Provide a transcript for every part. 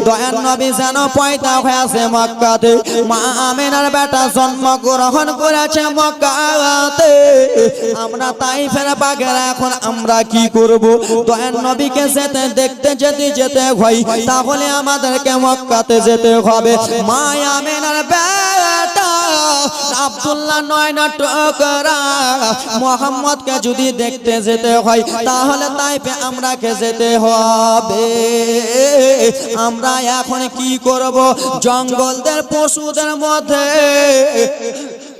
দয়ার নবী যেন পয়দা হয়েছে মক্কাতে, মা আমিনার বেটা জন্মগ্রহণ করেছে মক্কাতে। আমরা তাইফের বাগেরা এখন আমরা কি করব? দয়ার নবীকে যেতে দেখতে যেতে হয়, তাহলে আমাদেরকে মক্কাতে যেতে হবে। মা আমিনার বেটা আব্দুল্লাহ নয়না টুকরা মুহাম্মদকে যদি দেখতে যেতে হয়, তাহলে তাইফে আমরাকে যেতে হবে। আমরা এখন কি করব? জঙ্গলদের পশুদের মধ্যে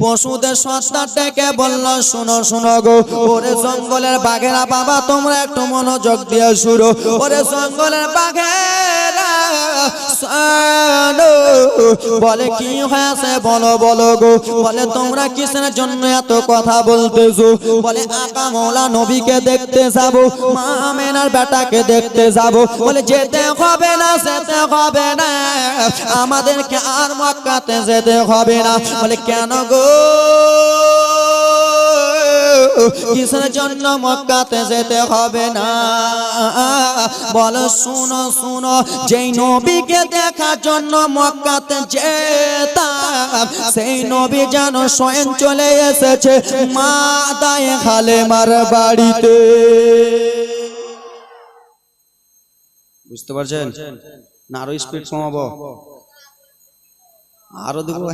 পশুদের সত্তাটাকে বলল, শোনো শোনো গো, ওরে জঙ্গলের বাঘেরা বাবা তোমরা একটু মনোযোগ দিয়ে শুরু। ওরে জঙ্গলের বাঘেরা বলে কি হয়েছে বলো বলো গো। বলে তোমরা কিসের জন্য এত কথা বলতেছো? বলে আকা মৌলা নবীকে দেখতে যাব, মা আমিনার বেটাকে দেখতে যাব। বলে যেতে হবে না, যেতে হবে না, আমাদেরকে আর মক্কাতে যেতে হবে না। বলে কেন গো, কিসের জন্য মক্কাতে যেতে হবে না? বলো শুনো শুনো, যেই নবীকে দেখার জন্য মক্কাতে যেতাম, সেই নবী যেন স্বয়ং চলে এসেছে মা দায়ে হালেমার বাড়িতে। বুঝতে পারছেন না? আরো স্পিড কমাবো, আরো দেবো,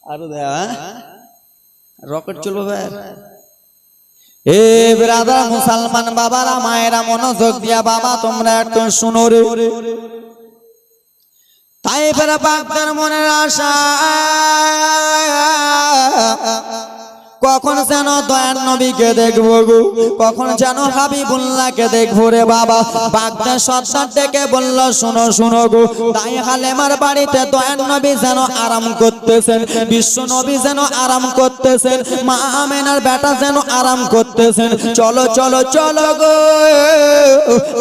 আরো দেয়া রকেট চলবে ভাই। এ ব্রাদার মুসলমান বাবারা মায়েরা মনোযোগ দিয়া বাবা তোমরা একটু শুনো রে। তাইফের বাগদার মনের আশা কখন যেন দয়ার নবীকে দেখবো গো, কখন যেন হাবিবুল্লাহকে দেখবো রে বাবা। বাগদার সর্দার ডেকে বলল, শোনো শোনো গো, দায়ে হালেমার বাড়িতে দয়ার নবী যেন আরাম করতেছেন, বিশ্ব নবী যেন আরাম করতেছেন, মা আমিনার বেটা যেন আরাম করতেছেন। চলো চলো চলো গো,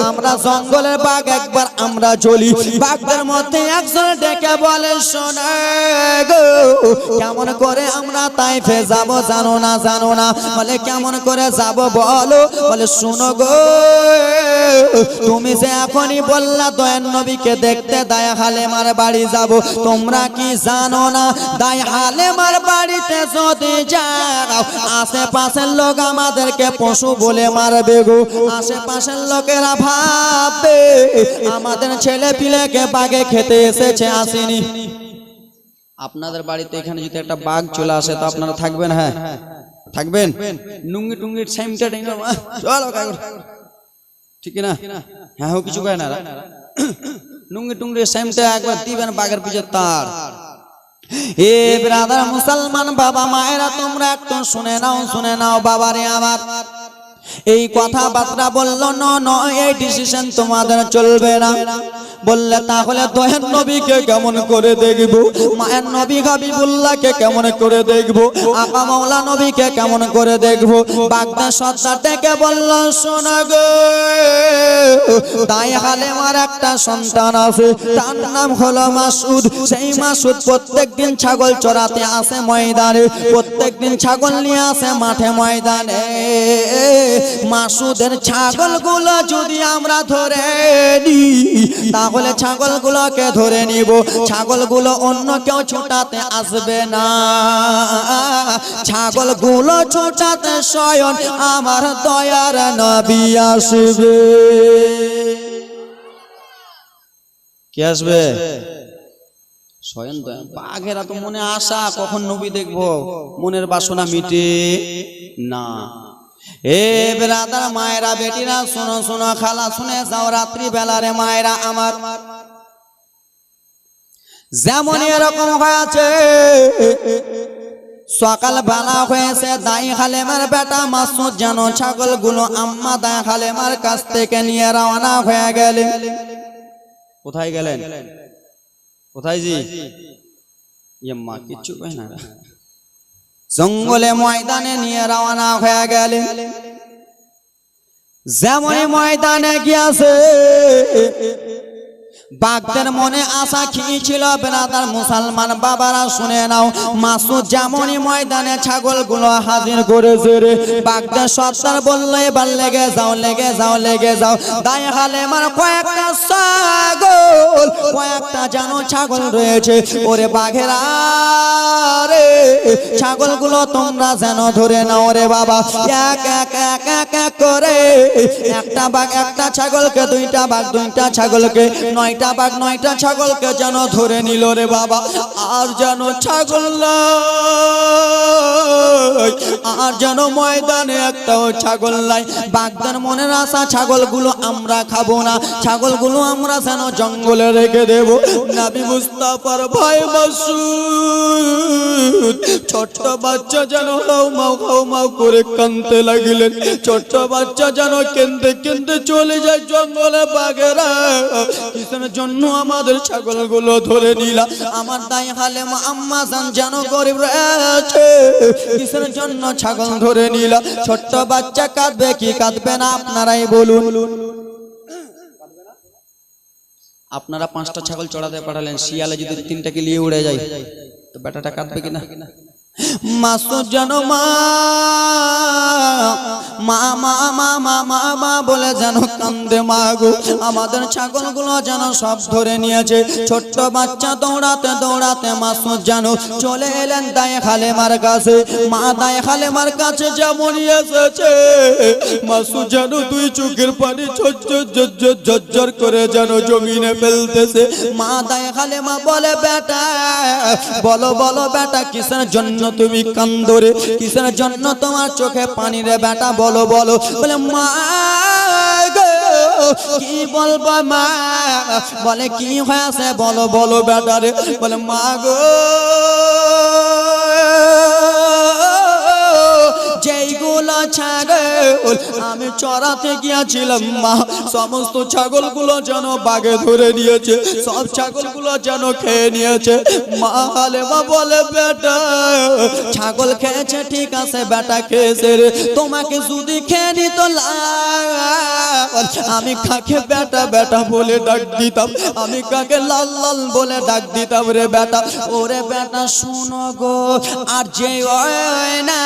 আমরা জঙ্গলের বাঘ একবার আমরা চলি। বাগদার মধ্যে একজন ডেকে বলে, শোনো গো, কেমন করে আমরা তাইফে যাব জানো না জানো না? বলে কেমন করে যাব বলো? বলে শুনো গো, তুমি যে এখনই বললা দয়ার নবীকে দেখতে দায়ে হালেমার বাড়ি যাব, তোমরা কি জানো না দায়ে হালেমার বাড়িতে যদি যাও আশেপাশের লোক আমাদেরকে পশু বলে মারবে গো। আশেপাশের লোকেরা ভাববে আমাদের ছেলে পিলেকে বাঘে খেতে এসেছে, আসেনি। আপনাদের বাড়িতে এখানে যদি একটা বাঘ চলে আসে তো আপনারা থাকবেন? হ্যাঁ থাকবেন। নুঙ্গি টুঙ্গি সাইমটা চলো ঠিক না? হ্যাঁ ও কিছু কয় না, নুঙ্গি টুঙ্গি সাইমটা একবার দিবেন বাঘের পিছে তার। এ ব্রাদার মুসলমান বাবা মায়েরা তোমরা একটু শুনে নাও, শুনে নাও বাবারে আমার। এই কথাবার্তা বললো ন, এই ডিসিশন তোমাদের চলবে না। বললে তাহলে দয়ার নবীকে কেমন করে দেখবো, মায়ের নবী হাবিবুল্লাহকে কেমন করে দেখবো, আকা মাওলা নবীকে কেমন করে দেখবো? বাগদার সর্দার ডেকে বলল, শোনো গো, দায়ে হালেমার একটা সন্তান আছে, তার নাম হলো মাসুদ। সেই মাসুদ প্রত্যেকদিন ছাগল চড়াতে আসে ময়দানে, প্রত্যেকদিন ছাগল নিয়ে আসে মাঠে ময়দানে। মাসুদের ছাগলগুলো যদি আমরা ধরে নিই, তাহলে ছাগলগুলোকে ধরে নিব, ছাগলগুলো অন্য কেউ ছোটাতে আসবে না, ছাগলগুলো ছোটাতে স্বয়ং আমার দয়ার নবী আসবে। কে আসবে? স্বয়ং দয়া। বাঘেরা তো মনে আশা কখন নবী দেখবো, মনের বাসনা মিটে না। এ ব্রাদার মায়েরা বেটিরা শোনো শোনো, খালা শুনে যাও, রাত্রি বেলারে মায়েরা আমার, যেমন এরকম হয়েছে সকাল বেলা হয়েছে, দায়ে হালেমার বেটা মাসুদ যেন ছাগলগুলো আম্মা দায়ে হালেমার কাছ থেকে নিয়ে রওনা হয়ে গেলেন। কোথায় গেলেন? কোথায় জি? মা কিচ্ছু কয় না। জঙ্গলে ময়দানে নিয়ে রওনা হয়ে গেলেন। যেমনই ময়দানে গিয়েছে বাগদের মনে আশা কি ছিল বেরাদার মুসলমান বাবারা শুনে নাও। মাসুদ যেমনই ময়দানে ছাগলগুলো হাজির করেছে রে, বাগদের সর্দার বলল এবার লেগে যাও লেগে যাও লেগে যাও। দায় হালেমার কয়েকটা ছাগল, কয়েকটা যেন ছাগল রয়েছে। ওরে বাঘেরা রে, ছাগলগুলো তোমরা যেন ধরে নাও রে বাবা। এক এক এক এক এক করে একটা বাঘ একটা ছাগলকে, দুইটা বাঘ দুইটা ছাগলকে, নয়টা বাঘ নয়টা ছাগলকে যেন ধরে নিল রে বাবা। আর যেন ছাগল নাই, আর যেন ময়দানে একটাও ছাগল নাই। বাগদার মনের আশা ছাগলগুলো আমরা খাবো না, ছাগলগুলো আমরা যেন জঙ্গলে রেখে দেব। নবী মুস্তাফার ভাই মাসুদ ছোট্ট বাচ্চা যেন হাউ মাউ করে কাঁদতে লাগলেন। ছোট্ট বাচ্চা যেন কেঁদে কেঁদে চলে যায় জঙ্গলে। বাঘেরা কিসের জন্য আমাদের ছাগলগুলো ধরে নিলা? আমার দাই হালেমা আম্মা জান যেন গরিব রয়েছে, কিসের জন্য ছাগল ধরে নিলা? ছোট্ট বাচ্চা কাঁদবে কি কাঁদবে না আপনারাই বলুন। আপনারা 5টা ছাগল চড়াতে পাঠালেন, শিয়ালে যদি 3টাকে নিয়ে উড়ে যায় তো বেটাটা কাঁদবে কিনা? মাসুদ যেন মা মা মা মা মা মা মা বলে যেন কান্দে। মা গো, আমাদের ছাগলগুলো যেন সব ধরে নিয়েছে। ছোট্ট বাচ্চা দৌড়াতে দৌড়াতে মাসুদ যেন চলে এলেন দায়ে হালেমার কাছে। মা দায়ে হালেমার কাছে যেমনই এসেছে, মাসুদ যেন দুই চোখের পানি ঝরঝর করে যেন জমিনে ফেলতেছে। মা দায়ে হালেমা বলে বেটা বলো বলো বেটা কিসের জন্য তুমি কান্দো রে? কিসের জন্য তোমার চোখে পানি রে বেটা বলো বলো। বলে মা গো কি বলবো মা, বলে কি হয়েছে বলো বলো বেটা রে। বলে মা গো যেইগুলো ছাগল আমি চড়াতে গিয়েছিলাম মা, সমস্ত ছাগলগুলো যেন বাঘে ধরে নিয়েছে, সব ছাগলগুলো যেন খেয়ে নিয়েছে। মা হালেমা বলে বেটা ছাগল খেয়েছে ঠিক আছে বেটা খেয়েছে রে, তোমাকে যদি খেয়ে নিত আমি কাকে বেটা বেটা বলে ডাক দিতাম, আমি কাকে লাল লাল বলে ডাক দিতাম রে বেটা। ওরে বেটা শুনো গো, আর যে হয় না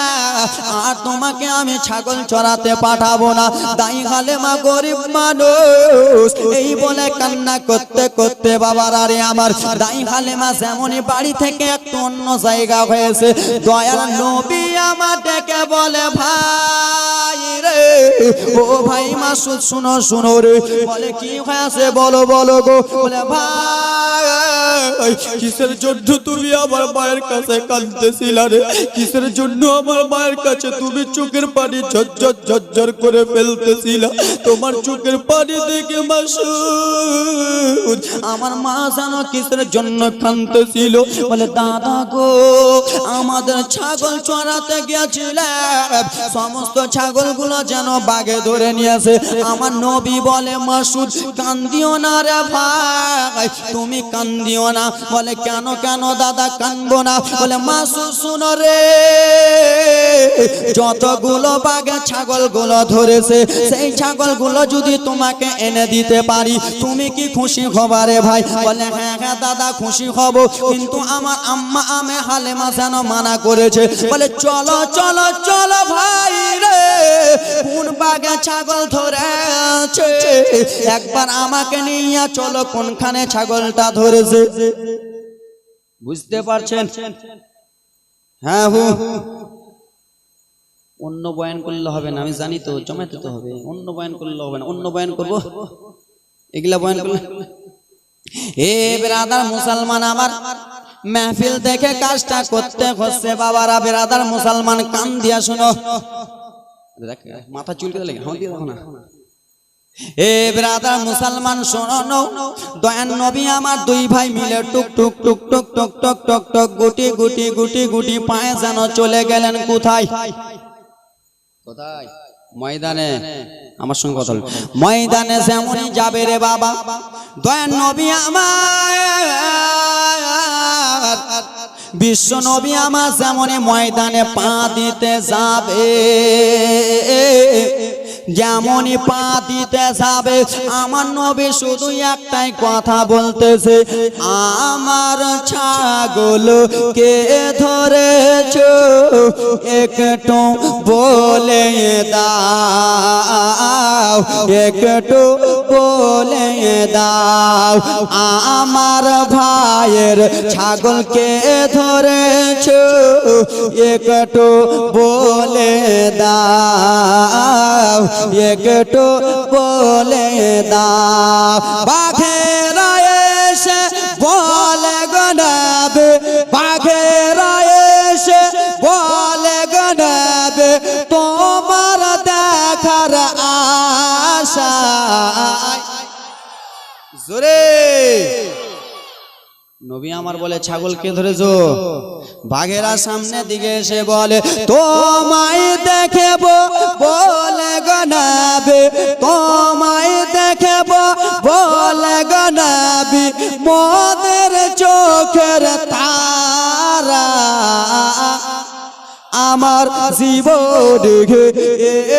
আর তোমাকে আমি ছাগল চড়াতে পাঠাবো না। দাই হালেমা গরিব মানুষ এই বলে কান্না করতে করতে বাবার আরে আমার দাই হালেমা যেমনই বাড়ি থেকে একটু অন্য জায়গা হয়েছে, দয়াল নবী আমার ডেকে বলে ভাই রে ও ভাই মাসুদ শুনো শুনো রে। বলে কি হয়েছে বলো বলো গো। বলে ভাই কিসের জন্য তুমি আমার মায়ের কাছে কাঁদতেছিলা রে? কিসের জন্য আমার মায়ের কাছে তুমি চোখের পানি ঝরঝর ঝরঝর করে ফেলতেছিলা? তোমার চোখের পানি দেখে মাসুদ আমার মা জানো কিসের জন্য কাঁদতেছিল? বলে দাদা গো আমাদের ছাগল চড়াতে গিয়েছিলাম, সমস্ত ছাগলগুলো যেন বাঘে ধরে নিয়েছে। আমার নবী বলে মাসুদ কান্দিও না রে ভাই, তুমি কান্দিও না। বলে কেন কেন দাদা কানবো না? বলে মাসুদ শুনো রে, যতগুলো বাঘে ছাগলগুলো ধরেছে সেই ছাগলগুলো যদি তোমাকে এনে দিতে পারি তুমি কি খুশি হবা রে ভাই? বলে হ্যাঁ হ্যাঁ দাদা খুশি হব, কিন্তু আমার আম্মা আমে হালেমা যেন মানা করেছে। বলে চলো চলো চলো ভাই রে, কোন বাঘে ছাগল ধরেছে একবার আমাকে নিয়ে চলো, কোনখানে ছাগলটা ধরেছে। বুঝতে পারছেন? হ্যাঁ হু অন্য বয়ান করলে হবে না, আমি জানি তো জমাতে তো হবে, অন্য বয়ান করলে হবে না। অন্য বয়ান করবো এগুলা বয়ান করলে। এ ব্রাদার মুসলমান আমার महफिल देखे काजटा करते हच्छे बाबारा बिरादार मुसलमान कान दिया शुनो माथा चुलके लगे हाँ दिया ना ए बिरादार मुसलमान शोनो दयान नबी आमार दुई भाई मिले टुक टुक टुक टुक टुक टुक टुक टुक गुटी गुटी गुटी गुटी पाए जानो चले गेलेन कोथाय कोथाय ময়দানে আমার সঙ্গে কথা বল ময়দানে যেমনই যাবে রে বাবা দয়ান নবী আমার বিশ্ব নবী আমার যেমনই ময়দানে পা দিতে যাবে যেমনই পা দিতে যাবে আমার নবী শুধু একটাই কথা বলতেছে, আমার ছাগল কে ধরেছো একটু বলে দাও, একটু বলে দাও, আমার ভাইয়ের ছাগলকে ধরেছো একটু বলে দাও, একটু বলে দাও। বাঘেরা এসে বলে গনাবে, বাঘেরা এসে বলে গনাবে তোমার দেখার আশায়। জোরে নবী আমার বলে ছাগলকে ধরেছো, বাঘেরা সামনে দিকে এসে বলে তোমায় দেখব বলে গনাবে, তোমায় দেখব বলে গনাবি মোদের চোখের তারা। আমার জীবন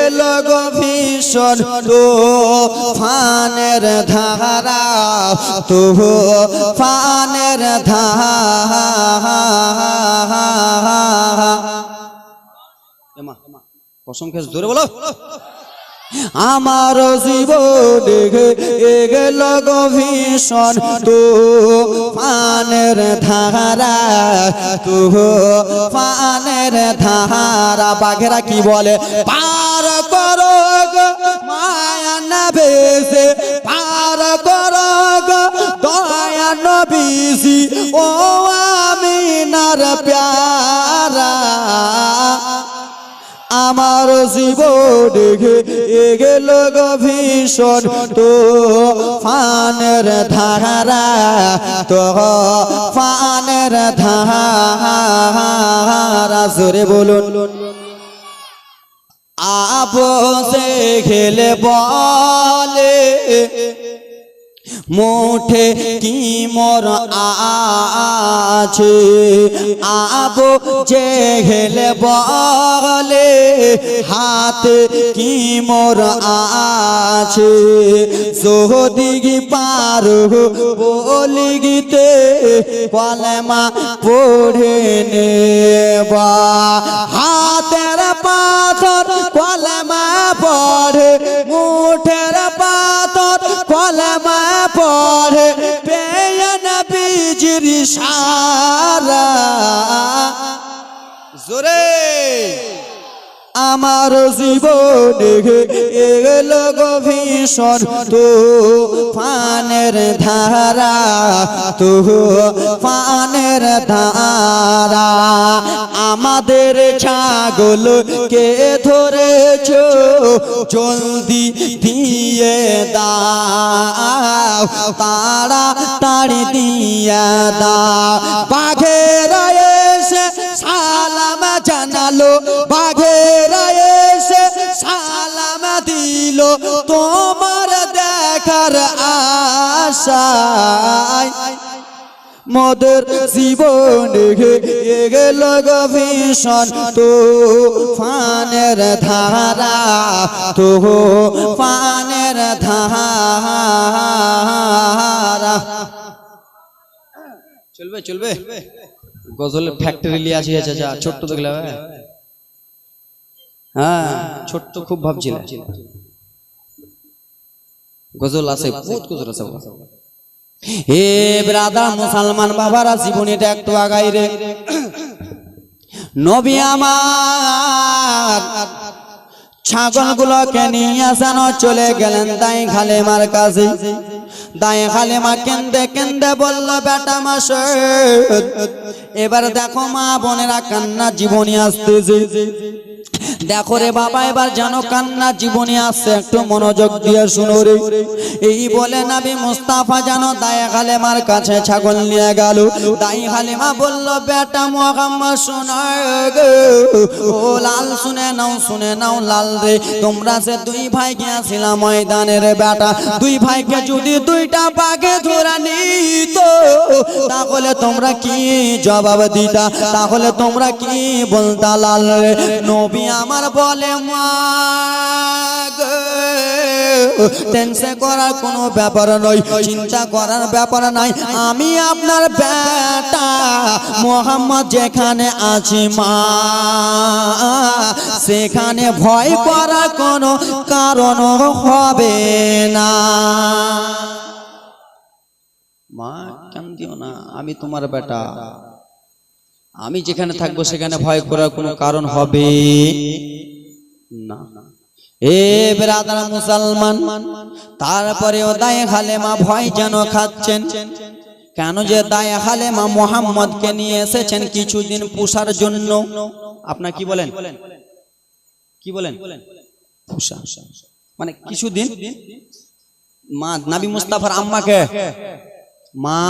এলো গো ভীষণ তুফানের ধারা, তুফানের ধারা। কসম খেয়ে জোরে বলো। আমার জীবন গেল গো ভীষণ তুফানের ধারা, তুফানের ধারা। বাঘেরা কি বলে পার করো গো মায়া নবীজি, পার করো গো দয়া নবীজি ও আমিনার প্যারা। আমার জীবন গেল গো ভীষণ তুফানের ধারা, তুফানের ধারা। জোরে বলুন। আবু জেহেল বলে মুঠে কি মোর আছে, আবু জেহেল বলে হাতে কি মোর আছে, যদি পারো বলি গীতে কলেমা পড়ে নেবা, হাতের পাথর কলেমা পড়ে, মুঠের পাথর কলেমা পড়ে, পেয়ে নবীজির ইশারা। জোরে আমার জীবন এলো গো ভীষণ তুফানের ধারা, তুফানের ধারা। আমাদের ছাগল কে ধরেছো জলদি দিয়ে দাও, তাড়াতাড়ি দিয়া দাও। বাঘেরা এসে সালাম জানালো, বাঘেরা এসে সালাম দিল তোমার দেখার আশায়। মোদের জীবন গেল গো ভীষণ তুফানের ধারা, তুফানের ধারা। চলবে চলবে গজলের ফ্যাক্টরি লিয়ে আসি আছে যা ছোট্ট দেখলে, হ্যাঁ ছোট্ট খুব ভাবছিল গজল আছে, বহুত গজল আছে। হে ব্রাদার মুসলমান বাবারা, জীবনীটা একটু আগাই রে। নবী আমার ছাগলগুলোকে নিয়ে যেন চলে গেলেন দাই খালেমার কাছে। দাই খালেমা কেন্দে কেন্দে বলল বেটা মাসুদ, এবার দেখো মা বোনেরা কান্না জীবনী আসতেছে। দেখো রে বাবা, এবার জানো কান্না জীবনী আসছে, একটু মনোযোগ দিয়ে শুনো রে। এই বলে নবী মুস্তাফা জানো দাই খালেমার কাছে ছাগল নিয়ে গেল। দাই খালেমা বলল বেটা মুহাম্মদ শোনো গো, ও লাল শুনে নাও, শুনে নাও লাল রে, তোমরা যে দুই ভাই গিয়েছিলাম ময়দানে রে বেটা, দুই ভাইকে যদি দুইটা বাঘে ধরে নিত তাহলে তোমরা কি জবাব দিতা, তাহলে তোমরা কি বলতা লাল রে? নবী আমার বলে মা গো, টেনশন করার কোনো ব্যাপার নয়, চিন্তা করার ব্যাপার নাই, আমি আপনার বেটা মোহাম্মদ যেখানে আছি মা, সেখানে ভয় করার কোনো কারণ হবে না। মা কেন দিও না, আমি তোমার বেটা, আমি যেখানে থাকবো সেখানে ভয় করার কোনো কারণ হবে না। এ ব্রাদার মুসলমান, তারপরেও দায়ে হালেমা ভয় যেন খাচ্ছেন। কেন যে দায়ে হালেমা মোহাম্মদকে নিয়ে এসেছেন কিছুদিন পুষার জন্য। আপনার কি বলেন, কি বলেন? পুষা মানে কিছুদিন। মা নবী মুস্তাফার আম্মাকে মা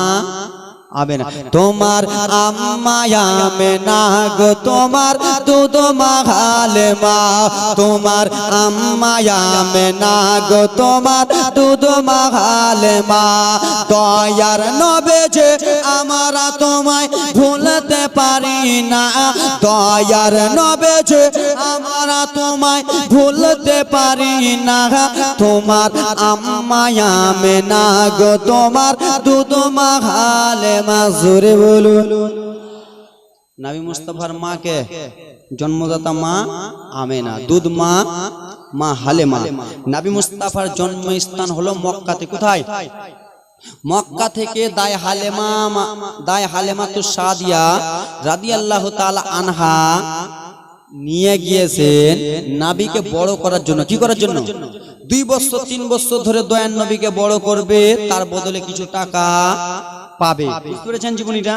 আমেনা, তোমার আম্মা আমেনা গো, তোমার দুধ মা হালেমা, তোমার আম্মা আমেনা গো, তোমার দুধ মা হালেমা, দয়ার নবী যে আমরা তোমায় ভুলতে পারি না, দয়ার নবী যে আমরা তোমায় ভুলতে পারি না, তোমার আম্মা আমেনা গো, তোমার দুধ মা হালেমা। জোরে বলুন। নবী মুস্তাফার মাকে জন্মদাতা মা আমেনা, দুধ মা মা হালেমা। নবী মুস্তাফার জন্মস্থান হলো মক্কাতে। কোথায়? মক্কা থেকে দায়ে হালেমাতুস সাদিয়া রাদিয়াল্লাহু তাআলা আনহা নিয়ে গিয়েছেন নবীকে বড় করার জন্য। কি করার জন্য? 2 বছর 3 বছর ধরে দয়ার নবীকে বড় করবে, তার বদলে কিছু টাকা পাবে। বুঝতে পেরেছেন জীবনীটা?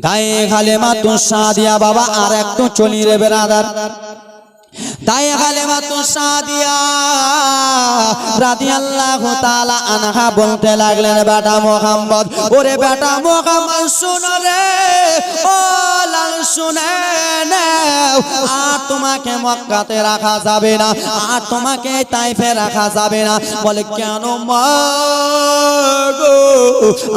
দায়ে হালেমাতুস সাদিয়া বাবা, আর একটু চলি রে বেরাদার। দায়ে হালেমাতুস সাদিয়া রাদিয়াল্লাহু তাআলা আনহা বলতে লাগলেন, বেটা মুহাম্মদ, ওরে বেটা মুহাম্মদ শুনো রে, ও লাল শুনে নাও, আর তোমাকে মক্কাতে রাখা যাবে না, আর তোমাকে তাইফে রাখা যাবে না। বলে কেন মা গো,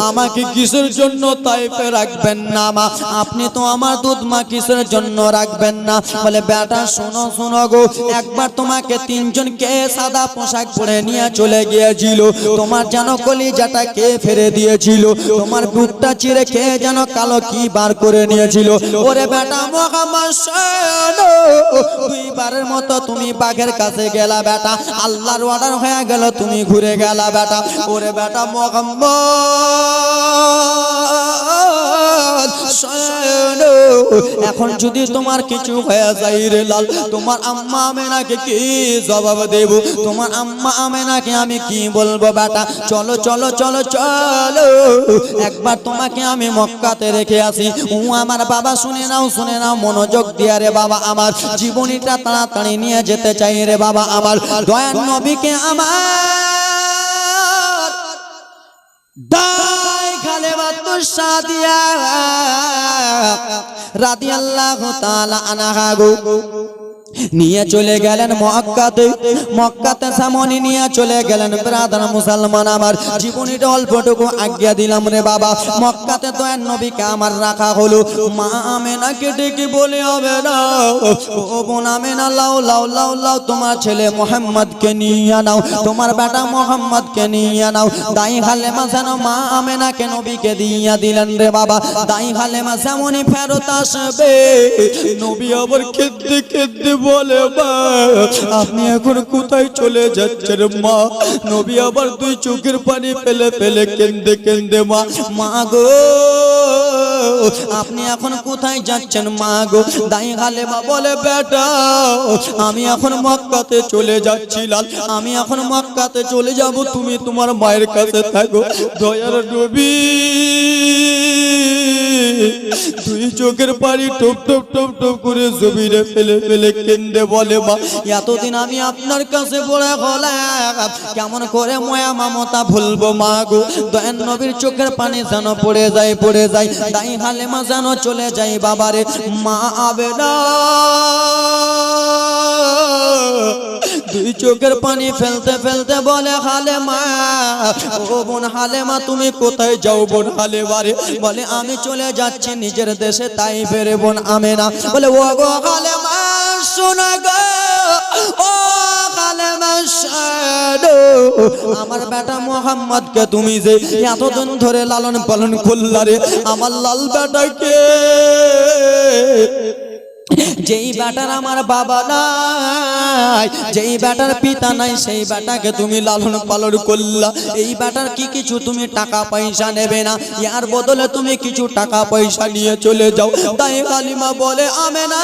আমাকে কিসের জন্য তাইফে রাখবেন না মা? আপনি তো আমার দুধ মা, কিসের জন্য রাখবেন না? বলে বেটা শোনো শোনো গো, একবার তোমাকে 3 জন কে সাদা পোশাক পরে নিয়ে চলে গিয়েছিল, তোমার যেন কলিজাটা কে ফেরে দিয়েছিল, তোমার বুকটা চিরে কে যেন কালো কি বার করে নিয়েছিল। ওরে বেটা মুহাম্মদ শোনো, 2 বারের মতো তুমি বাঘের কাছে গেলা বেটা, আল্লাহর অর্ডার হয়ে গেল, তুমি ঘুরে গেলা বেটা। ওরে বেটা মুহাম্মদ শোনো, এখন যদি তোমার কিছু হয়ে যায় রে লাল, তোমার আম্মা আমেনাকে কি জবাব দেব? তোমার আম্মা আমেনাকে আমি কি বলবো বেটা? চলো চলো চলো চলো, একবার তোমাকে আমি মক্কাতে রেখে আসি। আমার বাবা শুনে নাও, শুনে নাও মনোযোগ দিয়া রে বাবা, আমার জীবনীটা তাড়াতাড়ি নিয়ে যেতে চাই রে বাবা, আমার দয়ার নবীকে আমার দায়ে হালেমাতুস সাদিয়া রাদিয়াল্লাহু তাআলা আনহা গো নিয়ে চলে গেলেন মক্কাতে। মক্কাতে সামনে নিয়ে চলে গেলেন ব্রাদার মুসলমান, আমার জীবনীটা অল্পটুকু আজ্ঞা দিলাম রে বাবা। মক্কাতে দয়ার নবীকে আমার রাখা হলো। মা আমেনাকে ডেকে বলে হবে না, ও বোন আমেনা, লাও লাও লাও লাও, তোমার ছেলে মোহাম্মদকে নিয়ে নাও, তোমার বেটা মোহাম্মদকে নিয়ে নাও। দায়ে হালেমা যেন মা আমেনাকে নবীকে দিয়ে দিলেন রে বাবা। দায়ে হালেমা যেমনই ফেরত আসবে, নবী আবার কেঁদে কেঁদে বলে, মা আপনি এখন কোথায় চলে যাচ্ছেন মা? নবী আবার 2 চোখের পানি ফেলে ফেলে কেঁদে কেঁদে মা, মা গো আপনি এখন কোথায় যাচ্ছেন মা গো? দায়ে হালেমা বলে, বেটা আমি এখন মক্কাতে চলে যাচ্ছিলাম, আমি এখন মক্কাতে চলে যাব, তুমি তোমার মায়ের কাছে থাকো। দয়ার নবী 2 চোখের পানি টপ টপ টপ টপ করে জমিনে ফেলে ফেলে কেঁদে বলে, মা এতদিন আমি আপনার কাছে বলে হলাম, কেমন করে মায়া মমতা ভুলবো মা গো? দয়ার নবীর চোখের পানি যেন পড়ে যায় পড়ে যায়, দায়ে হালেমা যেন চলে যায় বাবারে। মা আমেনা 2 চোখের পানি ফেলতে ফেলতে বলে, হালেমা ও বোন হালেমা তুমি কোথায় যাও বোন হালেমা রে? বলে আমি চলে যাচ্ছি নিজের দেশে তাইফে রে বোন আমেনা। বলে ও গো হালেমা শোনা গো ও কালেমা শোনো, আমার বেটা মোহাম্মদকে তুমি যে এতদিন ধরে লালন পালন করলা রে, আমার লাল বেটাকে, যেই বেটার আমার বাবা নাই, যেই বেটার পিতা নাই, সেই বেটাকে তুমি লালন পালন করলা। এই বেটার কি কিছু তুমি টাকা পয়সা নেবে না, ইয়ার বদলে তুমি কিছু টাকা পয়সা নিয়ে চলে যাও। তাই কালিমা বলে আমেনা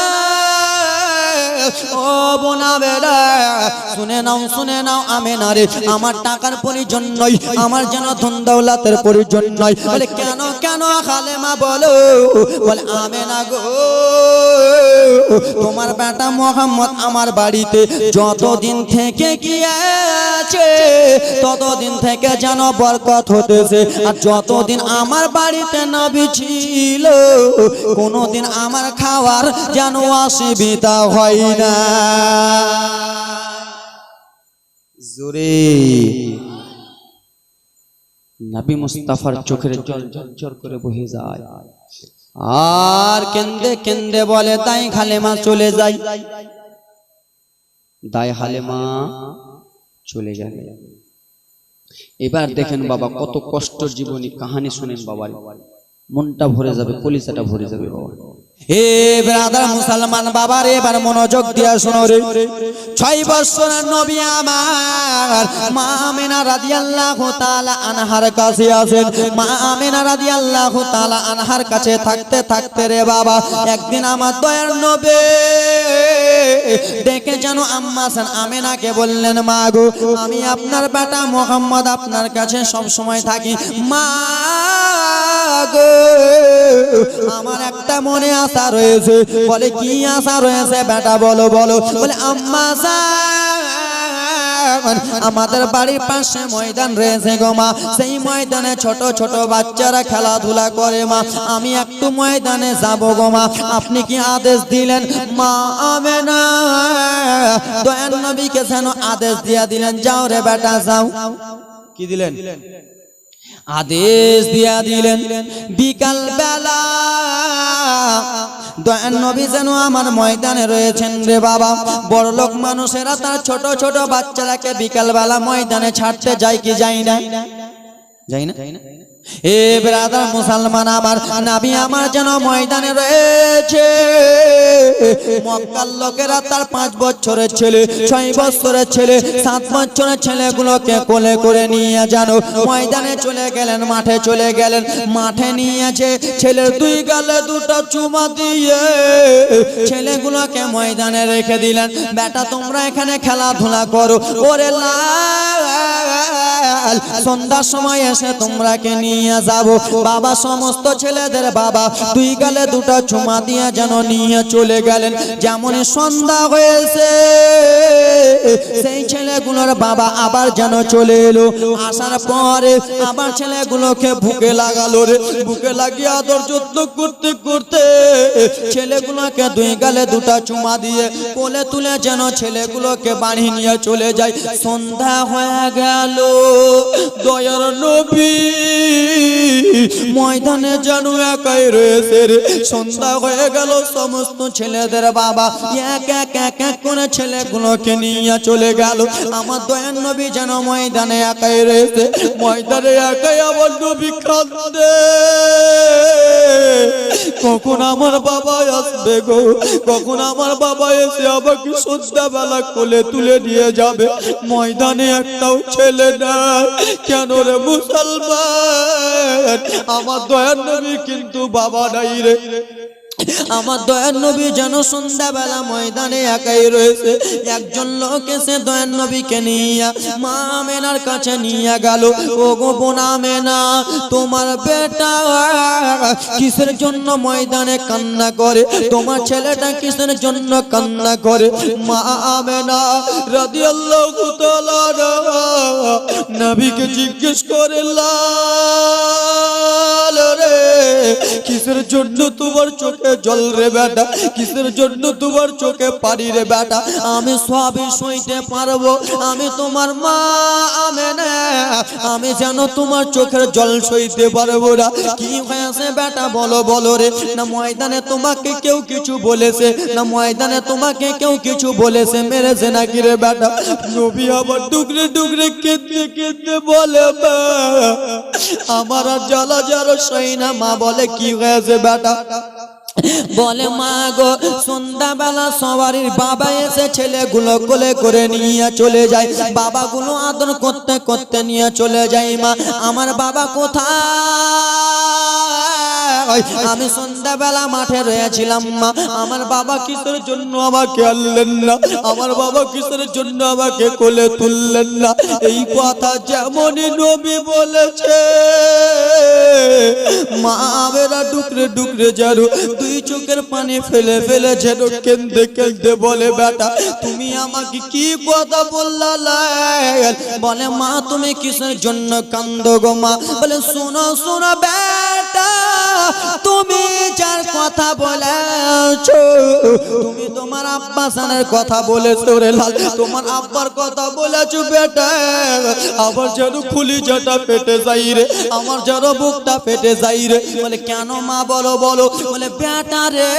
ও বোনা বেটা, শুনে নাও আমেনা রে, আমার টাকার প্রয়োজন নয়, আমার যেন ধন দৌলতের প্রয়োজন নয়। বলে কেন কেন কালেমা বলো, বলে আমেনা গো তোমার বেটা মোহাম্মদ আমার বাড়িতে যতদিন থেকে গিয়েছে ততদিন থেকে যেন বরকত হতেছে, আর যতদিন আমার বাড়িতে নবী ছিল কোনোদিন আমার খাওয়ার যেন অসুবিধা হয় না। জোরে নবী মুস্তাফার চোখের জল ঝরঝর করে বহে যায়, আর কেন্দে কেন্দে বলে দাই হালেমা চলে যাই, দাই হালেমা চলে গেল। এবার দেখেন বাবা কত কষ্ট জীবনী কাহিনী শুনেন বাবা, মনটা ভরে যাবে, কলিজাটা ভরে যাবে বাবা। হে ব্রাদার মুসলমান বাবা রে, এবার মনোযোগ দিয়া শোনো রে। 6 বছরের নবী আমার মা আমেনা রাদিয়াল্লাহু তাআলা আনহার কাছে আছেন। মা আমেনা রাদিয়াল্লাহু তাআলা আনহার কাছে থাকতে থাকতে রে বাবা একদিন আমার দয়ার নবী দেখে যেন আম্মা জান আমেনাকে বললেন, মা গো আমি আপনার বেটা মোহাম্মদ আপনার কাছে সব সময় থাকি, মা গো আমার একটা মনে আশা রয়েছে। বলে কি আশা রয়েছে বেটা বলো বলো। বলে আম্মা জান আমাদের বাড়ির পাশে ময়দান রয়েছে গো মা, সেই ময়দানে ছোট ছোট বাচ্চারা খেলাধুলা করে মা, আমি একটু ময়দানে যাব গো মা, আপনি কি আদেশ দিলেন? মা আমেনা দয়ার নবীকে যেন আদেশ দিয়া দিলেন, যাও রে বেটা যাও। কি দিলেন? আদেশ দিয়া দিলেন। বিকাল বেলা দয়ার নবী যেন আমার ময়দানে রয়েছেন রে বাবা। বড়লোক মানুষেরা তার ছোট ছোট বাচ্চারাকে বিকাল বেলা ময়দানে ছাড়তে যায় কি যায় না? যাই না? এ ব্রাদার মুসলমান আমার নবী আমার যেন ময়দানে রয়েছে। মক্কার লোকেরা তার 5 বছরের ছেলে, 6 বছরের ছেলে, 7 বছরের ছেলেগুলোকে কোলে করে নিয়ে যেন ময়দানে চলে গেলেন, মাঠে চলে গেলেন। মাঠে নিয়েছে ছেলের 2 গালে 2টা চুমা দিয়ে ছেলেগুলোকে ময়দানে রেখে দিলেন, বেটা তোমরা এখানে খেলাধুলা করো। ওরে লাল সন্ধ্যার সময় এসে তোমরাকে নিয়ে যাব। বাবা সমস্ত ছেলেদের বাবা 2 গালে 2টা চুমা দিয়ে যেন নিয়ে চলে গেলেন। যেমনই সন্ধ্যা হয়েছে সেই ছেলেগুলোর বাবা আবার যেন চলে এলো। আসার পরে আবার ছেলেগুলোকে বুকে লাগালো রে, বুকে লাগিয়ে আদর যত্ন করতে করতে ছেলেগুলোকে 2 গালে 2টা চুমা দিয়ে কোলে তুলে যেন ছেলেগুলোকে বাড়ি নিয়ে চলে যায়। সন্ধ্যা হয়ে গেল, দয়ার নবী ময়দানে যেন একাই রয়েছে রে। সন্ধ্যা হয়ে গেল, সমস্ত ছেলেদের বাবা এক এক এক এক করে ছেলেগুলোকে নিয়ে চলে গেল। আমার দয়ার নবী যেন ময়দানে একাই রয়েছে। ময়দানে একাই আমার নবী কাঁদে, কখন আমার বাবা আসবে গো, কখন আমার বাবা এসে আমাকে সন্ধ্যাবেলা কোলে তুলে নিয়ে যাবে। ময়দানে একটাও ছেলে নাই। কেন রে মুসলমান, আমার দয়ার নবী কিন্তু বাবা নাই রে। আমার দয়ার নবী যেন সন্ধ্যাবেলা ময়দানে একাই রয়েছে। একজন লোক এসে দয়ার নবীকে নিয়ে মা আমেনার কাছে নিয়ে গেল। ও গো বোন আমেনা, তোমার বেটা কিসের জন্য ময়দানে কান্না করে? তোমার ছেলেটা কিসের জন্য কান্না করে? মা আমেনা রাদিয়াল্লাহু তাআলা নবীকে জিজ্ঞেস করে, লাল রে কিসের জন্য তোমার চোখে জল রে বেটা, কিসের জন্য তোমার চোখে পানি রে বেটা? আমি সবই সইতে পারবো, আমি তোমার মা আমেনা, আমি যেন তোমার চোখের জল সইতে পারবো না। কি হয়েছে বেটা বলো বলো রে? না ময়দানে তোমাকে কেউ কিছু বলেছে, না ময়দানে তোমাকে কেউ কিছু বলেছে, মেরেছে নাকি রে বেটা? নবী আবার টুকরে টুকরে কেঁদে কেঁদে বলে মা আমার আর জ্বালা জ্বালা সই না। মা বলে কি হয়েছে বেটা? বলে মা গো সন্ধ্যাবেলা সবারই বাবা এসে ছেলেগুলো কোলে করে নিয়ে চলে যায়, বাবাগুলো আদর করতে করতে নিয়ে চলে যায়। মা আমার বাবা কোথায়? আমি সন্ধ্যাবেলা মাঠে রয়েছিলাম মা, আমার বাবা কিসের জন্য আমাকে আনলেন না, আমার বাবা কিসের জন্য আমাকে কোলে তুললেন না? এই কথা যেমনই নবী বলেছে মা আমেনা ডুকরে ডুকরে যেন দুই চোখের পানি ফেলে ফেলে যেন কেঁদে কেঁদে বলে বেটা তুমি আমাকে কি কথা বললা? বলে মা তুমি কিসের জন্য কান্দো গো মা? বলে শোনো শোনো বেটা, তুমি যার কথা বলেছো, তুমি তোমার আব্বা জানের কথা বলেছো রে লাল, তোমার আব্বার কথা বলেছো বেটা, আবার যেন খুলিজাটা ফেটে যাই রে, আমার যেন বুকটা ফেটে যাই রে। বলে কেন মা বলো বলো? বলে বেটা রে,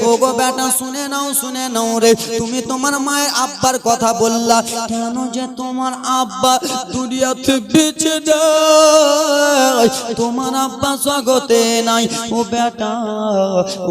ও গো বেটা শুনে নাও রে, তুমি তোমার মায়ের আব্বার কথা বললা, কেন যে তোমার আব্বা দুনিয়াতে বেঁচে নাই, তোমার আব্বা জগতে নাই।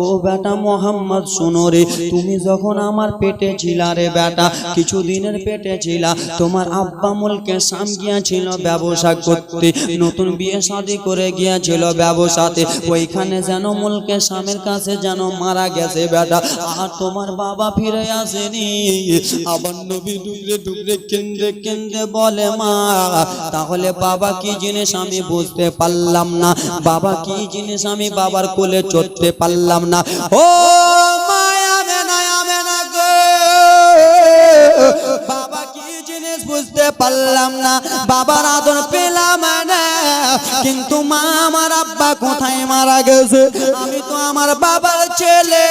ও বেটা মোহাম্মদ শোনো রে, তুমি যখন আমার পেটে ছিলা রে বেটা, কিছুদিনের পেটে ছিলা, তোমার আব্বা মুলকে শাম গিয়েছিল ব্যবসা করতে, নতুন বিয়ে শাদী করে গিয়েছিল ব্যবসাতে, ওইখানে যেন মুলকে শামের কাছে যেন মারা গেছে বেটা, আর তোমার বাবা ফিরে আসেনি। আবার নবী ডুবরে ডুবরে কেন্দ্রে কেন্দ্রে বলে মা তাহলে বাবা কি জিনিস আমি বুঝতে পারলাম না, বাবা কি জিনিস আমি বাবার কোলে চড়তে পারলাম না। ও মায়া আমেনা গো, বাবা কি জিনিস বুঝতে পারলাম না, বাবার আদর পেলাম না, কিন্তু মা আমার আব্বা কোথায় মারা গেছে? আমি তো আমার বাবার ছেলে,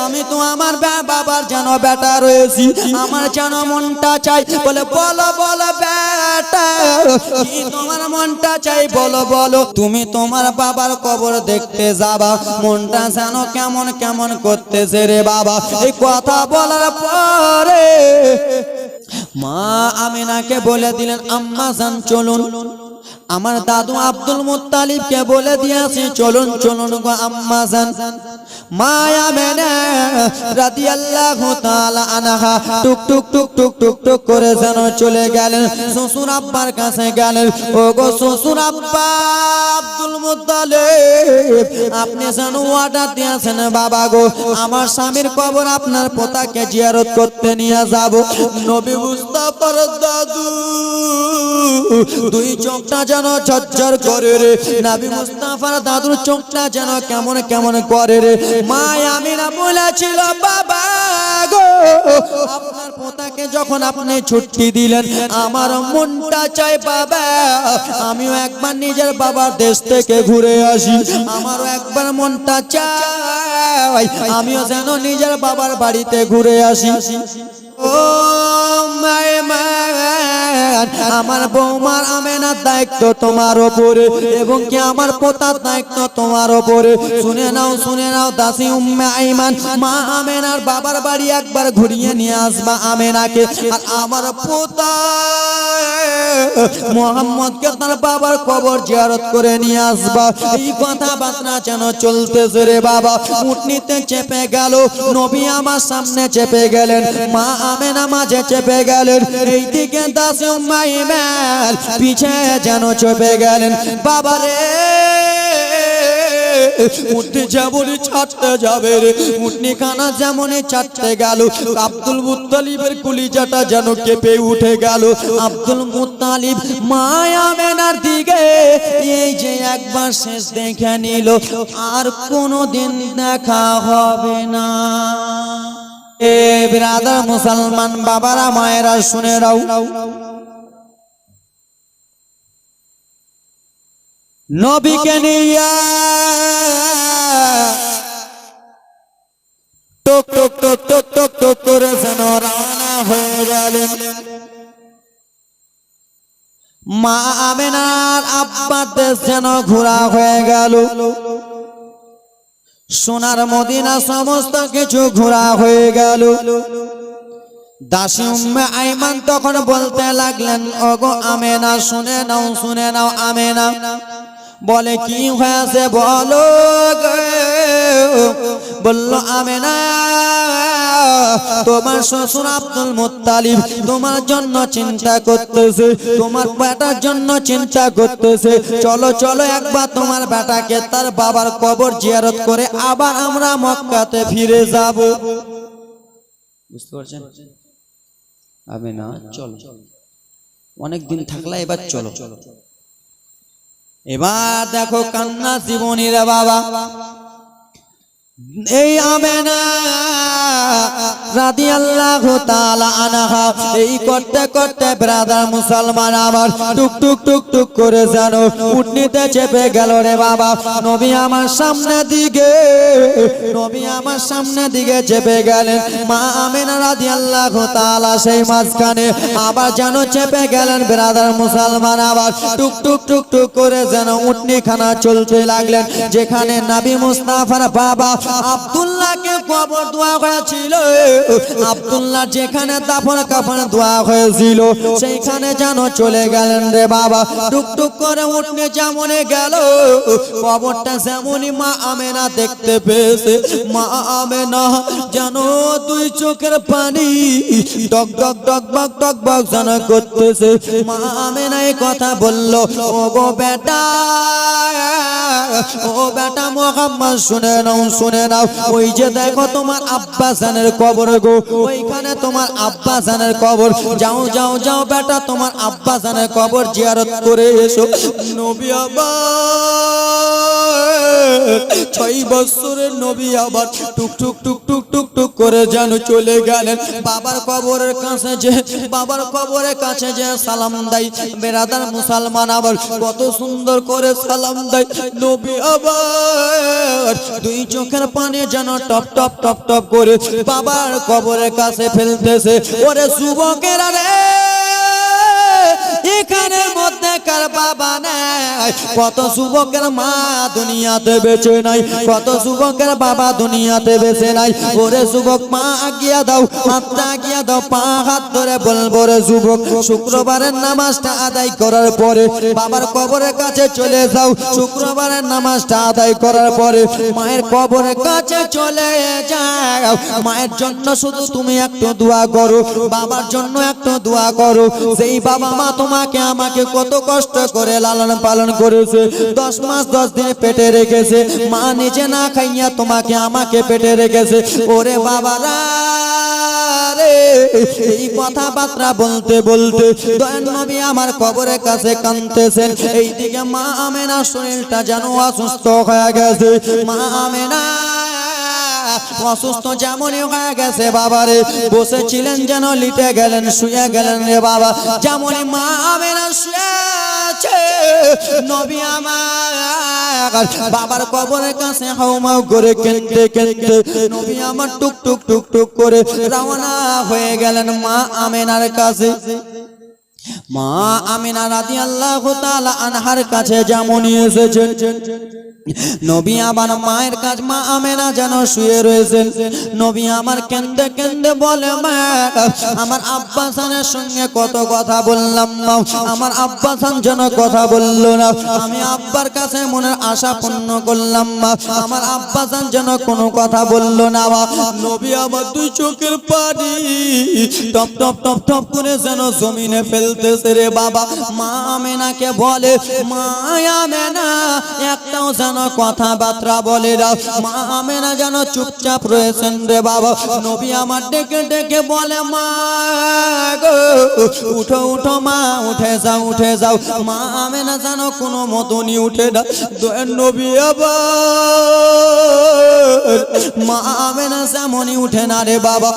আমি তো আমার বাবার যেন বেটা রয়েছি, আমার যেন মনটা চাই। বলে বলো বলো বেটা কি তোমার মনটা চাই বলো বলো? তুমি তোমার বাবার কবর দেখতে যাবা, মনটা যেন কেমন কেমন করতেছে রে বাবা। এই কথা বলার পরে মা আমিনাকে বলে দিলেন আম্মা জান চলুন, আমার দাদু আব্দুল মুত্তালিবকে বলে দিয়েছে চলুন চলুন গো আম্মা জান। মা আমেনা রাদিয়াল্লাহু তাআলা আনহা টুক টুক টুক টুক টুক টুক করে যেন চলে গেলেন শ্বশুর আব্বার কাছে গেলেন। ও গো শ্বশুর আব্বা আব্দুল মুত্তালিব, আপনি যেন অর্ডার দিয়েছেন বাবা গো, আমার স্বামীর কবর আপনার পোতাকে জিয়ারত করতে নিয়ে যাব। নবী মুস্তাফার দাদু দুই চোখটা যেন ঝরঝর করে রে, নবী মুস্তাফার দাদুর চোখটা যেন কেমন কেমন করে রে। মা আমিনা বলেছিল বাবা গো আপনার পোতাকে যখন আপনি ছুটি দিলেন, আমার মনটা চাই বাবা আমিও একবার নিজের বাবার দেশ থেকে ঘুরে আসি, আমারও একবার মনটা চাই আমিও যেন নিজের বাবার বাড়িতে ঘুরে আসি। ও আমার বৌমার আমেনার দায়িত্ব তোমার ওপরে, এবং কি আমার পোতার দায়িত্ব তোমার ওপরে। শুনে নাও দাসী উম্মে আইমান, মা আমেনার বাবার বাড়ি একবার ঘুরিয়ে নিয়ে আসবা আমেনাকে, আর আমার পোতা মোহাম্মদকে তার বাবার কবর জিয়ারত করে নিয়ে আসবা। এই কথা বার্তা যেন চলতেছে রে বাবা। উটনিতে চেপে গেল, নবী আমার সামনে চেপে গেলেন, মা আমেনা মাঝে চেপে গেলেন, এইদিকে দাসী উম্মে আইমান পিছে যেন চেপে গেলেন। বাবারে উঠতে যাবনি ছাড়তে যাবে রে, উঠনি খানা যেমনই ছাড়তে গেল, আব্দুল মুত্তালিবের কলিজাটা যেন কেঁপে উঠে গেল। আব্দুল মুত্তালিব মা আমেনার দিকে এই যে একবার শেষ দেখে নিল, আর কোনোদিন দেখা হবে না। এ বিরাদার মুসলমান বাবারা মায়েরা শুনে রাও, নবীকে নিয়ে টুক টুক টুক টুক টুক টুক করে যেন রওনা হয়ে গেলেন। মা আমেনার আব্বার দেশ যেন ঘোরা হয়ে গেল, সোনার মদিনা সমস্ত কিছু ঘোরা হয়ে গেল। দাসী উম্মে আইমান তখন বলতে লাগলেন, ওগো আমেনা শুনে নাও আমেনা। বলে কি হয়েছে বলো গো। বলল আমেনা, তোমার শ্বশুর আব্দুল মুত্তালিব তোমার জন্য চিন্তা করতেছে, তোমার বেটার জন্য চিন্তা করতেছে। চলো চলো একবার তোমার বেটাকে তার বাবার কবর জিয়ারত করে আবার আমরা মক্কাতে ফিরে যাব। বুঝতে পারছেন? আমেনা চলো, অনেক দিন থাকলে এবার চলো। এবার দেখো কান্না জীবনীর বাবা। এই আমেনা রাদিয়াল্লাহু তাআলা আনহা এই করতে করতে ব্রাদার মুসলমান আমার টুক টুক টুক টুক করে যেন উঠনিতে চেপে গেল রে বাবা। নবী আমার সামনে দিকে চেপে গেলেন। মা আমেনা রাদিয়াল্লাহু তাআলা সেই মাঝখানে আবার যেন চেপে গেলেন। ব্রাদার মুসলমান আবার টুক টুক টুক টুক করে যেন উঠনি খানা চলতে লাগলেন। যেখানে নবী মুস্তাফার বাবা আব্দুল্লাহকে কবর দেওয়া হয়েছিল, আব্দুল্লাহ যেখানে দাফন কাফন দেওয়া হয়েছিল সেইখানে যেন চলে গেলেন রে বাবা। টুক টুক করে উঠনে যেমন গেল, কবরটা যেমনই মা আমেনা দেখতে পেয়েছে। মা আমেনা যেন দুই চোখের পানি টক টক টক বক টক বক যেন করতেছে। মা আমেনা এই কথা বলল, ও গো বেটা, ও বেটা মুহাম্মদ শুনে নাও, ওই যে দেখো তোমার আব্বা জানের কবর গো, ওইখানে তোমার আব্বা জানের কবর। যাও যাও যাও বেটা, তোমার আব্বা জানের কবর জিয়ারত করে এসো। নবী আবার 6 বছরের নবী আবার টুক টুক টুক টুক টুক টুক করে যেন চলে গেলেন বাবার কবরের কাছে যে সালাম দেয়। বেরাদার মুসলমান আবার কত সুন্দর করে সালাম দেয়। নবী আবার দুই চোখের পানি যেন টপ টপ টপ টপ করে বাবার কবরের কাছে ফেলতেছে। ওরে যুবকেরা রে, এখানের মধ্যে কার বাবা নাই? কত যুবকের মা দুনিয়াতে বেঁচে নাই, কত যুবকের বাবা দুনিয়াতে বেঁচে নাই। ওরে যুবক, মা আগিয়া দাও, হাতটা আগিয়া দাও, পা হাত ধরে বলবো রে যুবক, শুক্রবারের নামাজটা আদায় করার পরে বাবার কবরের কাছে চলে যাও। শুক্রবারের নামাজটা আদায় করার পরে মায়ের কবরের কাছে চলে যাও। মায়ের জন্য শুধু তুমি একটু দোয়া করো, বাবার জন্য একটু দোয়া করো। সেই বাবা মা তোমাকে আমাকে কত কষ্ট করে লালন পালন করেছে, 10 মাস 10 দিন পেটে রেখেছে। মা নিজে না খাইয়া তোমাকে আমাকে পেটে রেখেছে। ওরে বাবারা রে, এই কথাবার্তা বলতে বলতে দয়ার নবী আমার কবরের কাছে কাঁদতেছেন। এইদিকে মা আমেনার শরীরটা যেন অসুস্থ হয়ে গেছে। মা আমেনা অসুস্থ যেমনই হয়ে গেছে বাবারে, বসেছিলেন যেন লিটে গেলেন, শুয়ে গেলেন রে বাবা। যেমনই মা আমেনা শুয়েছে, নবী আমার বাবার কবরের কাছে হাউমাউ করে কেঁদতে কেঁদতে নবী আমার টুক টুক টুক টুক করে রওনা হয়ে গেলেন মা আমেনার কাছে। মা আমিনা রাদিয়াল্লাহু তাআলা আনহার কাছে যেমনই এসেছেন, নবী আমার মায়ের কাছে মা আমেনা যেন শুয়ে রয়েছেন। নবী আমার কেঁদে কেঁদে বলে, মা আমার আব্বা জানের সঙ্গে কত কথা বললাম না, আমার আব্বা জান যেন কথা বললো না। আমি আব্বার কাছে মনের আশা পূর্ণ করলাম মা, আমার আব্বা জান যেন কোনো কথা বললো না। নবী আমার দুই চোখের পানি টপ টপ টপ টপ করে যেন জমিনে ফেলতেছে রে বাবা। মা আমেনাকে বলে, মা আমেনা একটাও যেন কথাবার্তা বলে না। মা আমেনা যেন চুপচাপ রয়েছেন রে বাবা। নবী আমার ডেকে ডেকে বলে, মা গো উঠো উঠো মা, উঠে যাও উঠে যাও। মা আমেনা যেন কোনো মতনই উঠে না। নবী আবার মা আমেনা যেমনই উঠে না রে বাবা।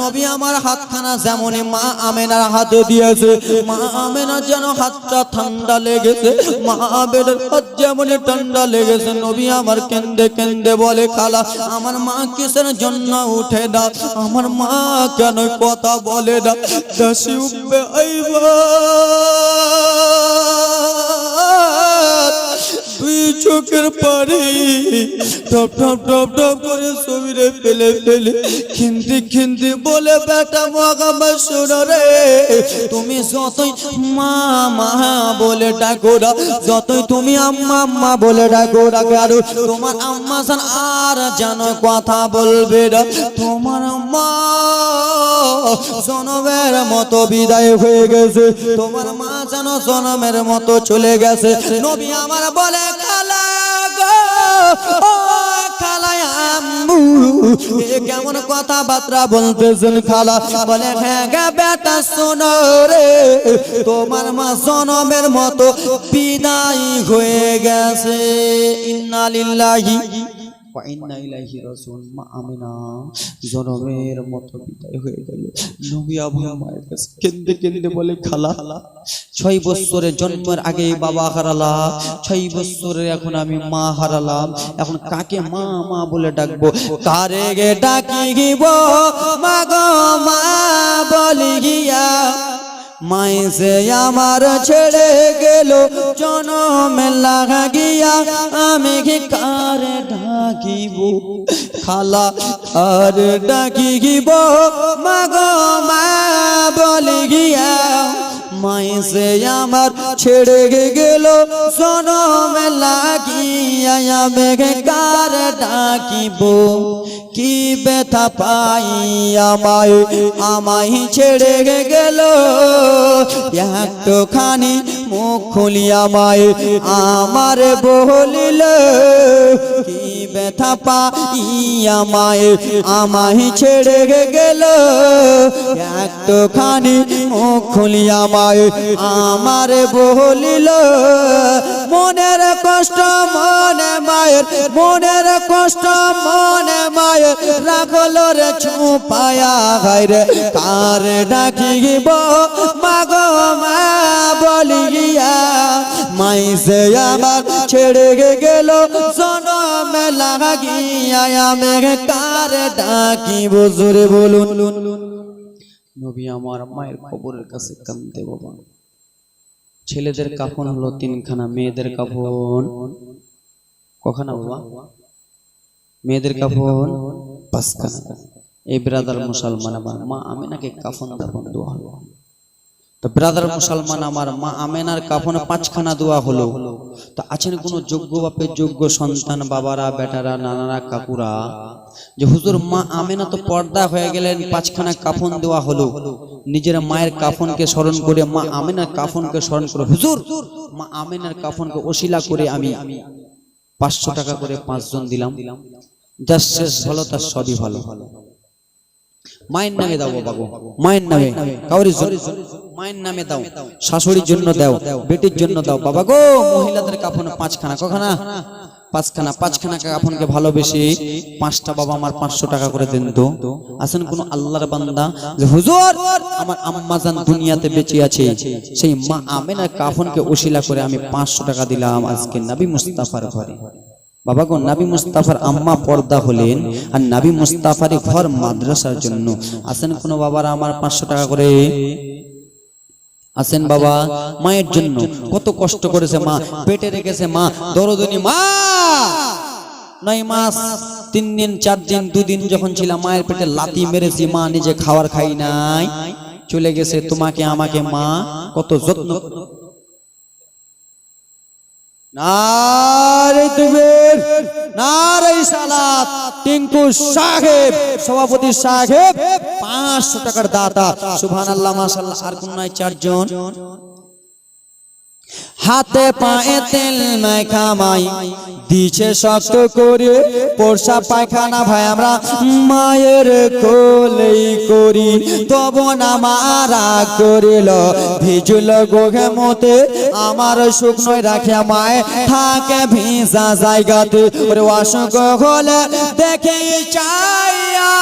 নবী আমার হাতখানা যেমনই মা আমেনার হাতে দিয়েছে, মা আমেনা যেন হাতটা ঠান্ডা লেগেছে, মা আমেনার হাত যেমন ঠান্ডা লেগেছে। নবী আমার কেন্দে কেন্দে বলে, খালা আমার মা কিসের জন্য উঠে না, আমার মা কেন কথা বলে না? দাসী উঠবে আইবা দুই চোখের পানি টপ টপ টপ টপ করে শরীরে ফেলে ফেলে খিন্তি খিন্তি বলে, বেটা মগামা শোনো রে, তুমি যতই মা মা বলে ডাকো না, যতই তুমি আম্মা আম্মা বলে ডাকো না কেন, তোমার আম্মা জান আর যেন কথা বলবে না। তোমার মা জনমের মতো বিদায় হয়ে গেছে, তোমার মা যেন জনমের মতো চলে গেছে। নবী আমার বলে, খালা গো ও খালা আম্মু, এ কেমন কথাবার্তা বলতেছেন খালা? বলে, হ্যাঁ গা বেটা শোনো রে, তোমার মা জনমের মতো বিদায় হয়ে গেছে। ইন্না লিল্লাহি ওয়া ইন্না ইলাইহি রাজিউন। মা আমিনা জনমের মতো বিদায় হয়ে গেল। নবী আমার মায়ের কাছে কেঁদে কেঁদে বলে, খালা 6 বছরের জন্মের আগে বাবা হারালাম, 6 বছরের এখন আমি মা হারালাম, এখন কাকে মা মা বলে ডাকবো? কারে গে ডাকিব মা গো মা বলি গিয়া, মাই যে আমার ছেড়ে গেল জনমে লাগিয়া, আমি কি কারে ডাকিব? খালা কারে ডাকিব মা গো মা বলি গিয়া, মাই যে আমার ছেড়ে গেল জনমে লাগিয়া, আমি কি কারে ডাকিব? কি ব্যথা পাই আমায় আমায় ছেড়ে গেল, একটুখানি মুখ খুলিয়া মায় আমার বলিল, কি ব্যথা পাই আমায় আমায় ছেড়ে গেল, একটুখানি মুখ খুলিয়া মায় আমার বলিল, মনের কষ্ট মনে মায়ের, মনের কষ্ট মনে মায়ের রাখলো রে চুপায়া, গাইরে কার ডাকিব মা গো মা বলিয়া, মাই যে আমার ছেড়ে গেল জনমে লাগিয়া, আমি কার ডাকিব? জোরে বলুন। নবী আমার মায়ের কবরের কাছে কাঁদতে, বাবা ছেলেদের কাফন হলো 3খানা, মেয়েদের কাফন কখানা বাবা? মেয়েদের কাফন 5খানা। এই ব্রাদার মুসলমান আমার মা আমিনাকে কাফন দাফন দেওয়া হলো। তো ব্রাদার মুসলমান আমার মা আমিনার কাফনে 5খানা দেওয়া হলো। তো আছেন কোন যোগ্য বাপের যোগ্য সন্তান, বাবারা বেটারা নানারা কাকুরা, যে হুজুর মা আমিনা তো পর্দা হয়ে গেলেন, 5খানা কাফন দেওয়া হলো, নিজের মায়ের কাফনকে স্মরণ করে, মা আমিনার কাফনকে স্মরণ করে, হুজুর মা আমিনার কাফনকে ওসিলা করে আমি 500 টাকা করে 5 জন দিলাম, যার শেষ ভালো তার সবই ভালো। মায়ের নামে দাও বাবা গো, মায়ের নামে, কাউরির জন্য মায়ের নামে দাও, শাশুড়ির জন্য দাও, বেটির জন্য দাও বাবা গো। মহিলাদের কাফন 5খানা, কখানা? 5খানা। 5খানা কাফনকে ভালোবেসে 5টা বাবা আমার 500 টাকা করে দেন তো। আছেন কোন আল্লাহর বান্দা যে হুজুর আমার আম্মা জান দুনিয়াতে বেঁচে আছে, সেই মা আমিনার কাফনকে ওসিলা করে আমি 500 টাকা দিলাম আজকে নবী মুস্তাফার ঘরে। বাবা গো, নবী মুস্তাফার আম্মা পর্দা হলেন, আর নবী মুস্তাফারই ঘর মাদ্রাসার জন্য। আছেন কোন বাবারা আমার 500 টাকা করে? আছেন বাবা? মায়ের জন্য কত কষ্ট করেছে মা, পেটে রেখেছে মা, দরদিনী মা, 9 মাস 3 দিন 4 দিন 2 দিন যখন ছিলাম মায়ের পেটে লাথি মেরেছি, মা নিজে খাবার খাই নাই, চলে গেছে তোমাকে আমাকে মা কত যত্ন। নারে তাকবীর, নারে সালাত। টিঙ্কু সাহেব, সভাপতি সাহেব 500 টাকার দাতা। সুবহানাল্লাহ, মাশাআল্লাহ। আর কোন নাই? 4 জন। হাতে পায়ে তেল মাখা মাই দিছে শক্ত করে, পোষা পায়খানা ভাই আমরা মায়ের কোলেই করি, তবু না মারা করিল ভিজল গোঘে মতে, আমার শুকনো রাখিয়া মায়ে থাকে ভিজা জায়গাতে। ওরে অসুখ হলে দেখে চাইয়া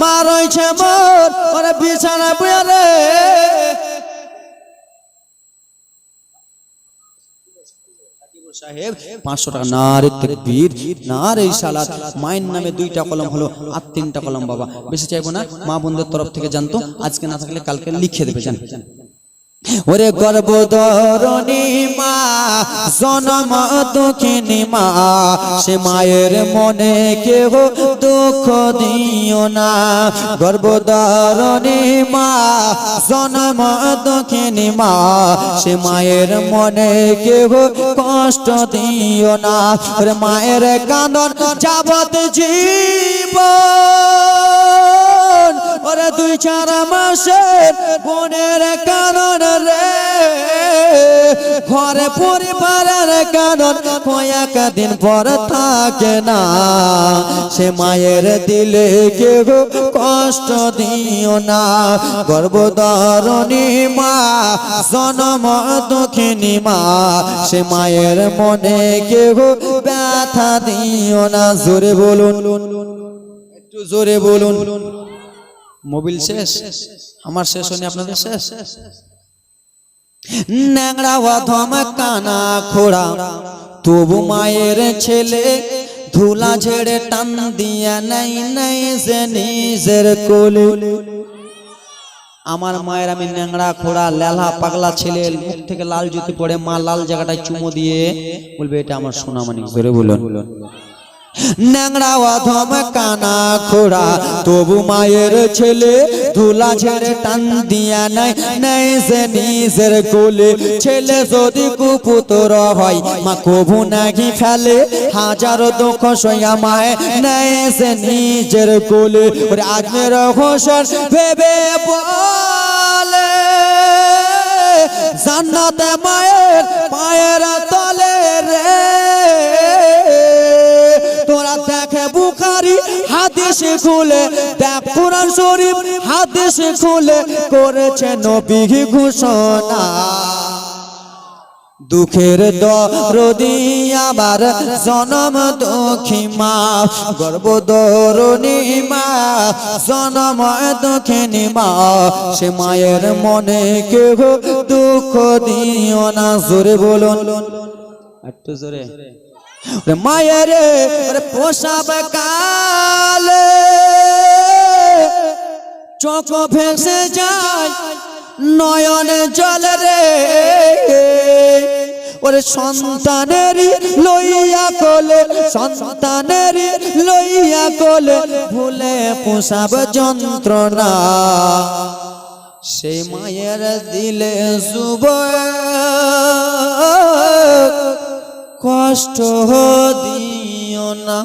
মা রয়েছে মোর ওরে বিছানা পেয়ারে সাহেব 500 টাকা নারে তাকবীর নারে সালাত মায়ের নামে 2টা কলম হলো আর 3টা কলম বাবা বেশি চাইবো না মা বন্ধুদের তরফ থেকে জানতো আজকে না থাকলে কালকে লিখে দেবে জান ওরে গর্ভধারিণী মা জনম দুঃখিনী মা সে মায়ের মনে কেহ দুঃখ দিও না গর্ভধারিণী মা জনম দুঃখিনী মা সে মায়ের মনে কেহ কষ্ট দিও না ওরে মায়ের কাঁদন যাবত জীবন ওরে 2-4 মাসের বোনের কারণ রে ঘরে পরিবারের কারণ কয়েকদিন পর থাকে না সে মায়ের দিলে কেউ কষ্ট দিও না গর্ভধারিণী মা জনম দুঃখিনী মা সে মায়ের মনে কেউ ব্যথা দিও না জোরে বলুন একটু জোরে বলুন মোবিল শেষ আমার শেষ হয়নি আপনাদের শেষ ন্যাংরা অধম কানা খোড়া তবু মায়ের ছেলে ধুলা ঝেড়ে টান দিয়া নাই নাই যে নিজের কোলে আমার মায়ের আমি ন্যাংরা খোড়া লেলা পাগলা ছেলে মুখ থেকে লাল জুতি পড়ে মা লাল জায়গাটায় চুমো দিয়ে বলবে এটা আমার সোনামানিক ধরে বলুন ন্যাংরা অধম কানা খোড়া তবু মায়ের ছেলে ধুলা ঝেড়ে টান দিয়া নাই নাই যে নিজের কোলে ছেলে যদি কুপুত্র হয় মা কবু নাকি ফেলে হাজারো দুঃখ সইয়া মায়ে নাই যে নিজের কোলে ওরে আজমের হোসেন ভেবে বলে জান্নাতে মায়ের পায়ের তলে রে তোরা দেখে বুখারী হাদিস খুলে দেখ কুরআন শরীফ হাদিস খুলে করেছে নবী ঘোষণা দুঃখের দরদি আবার জনম দুঃখী মা গর্ভধারিণী মা জনম দুঃখিনী মা সে মায়ের মনে কেহ দুঃখ দিও না জোরে বলুন একটু জোরে মায়ের প্রসব কালে চোখ ভেসে যায় নয়ন জল রে ওরে সন্তানের লইয়া কোলে সন্তানের লইয়া কোলে ভুলে প্রসব যন্ত্রণা সেই মায়ের দিলে শুভ কষ্ট দিও না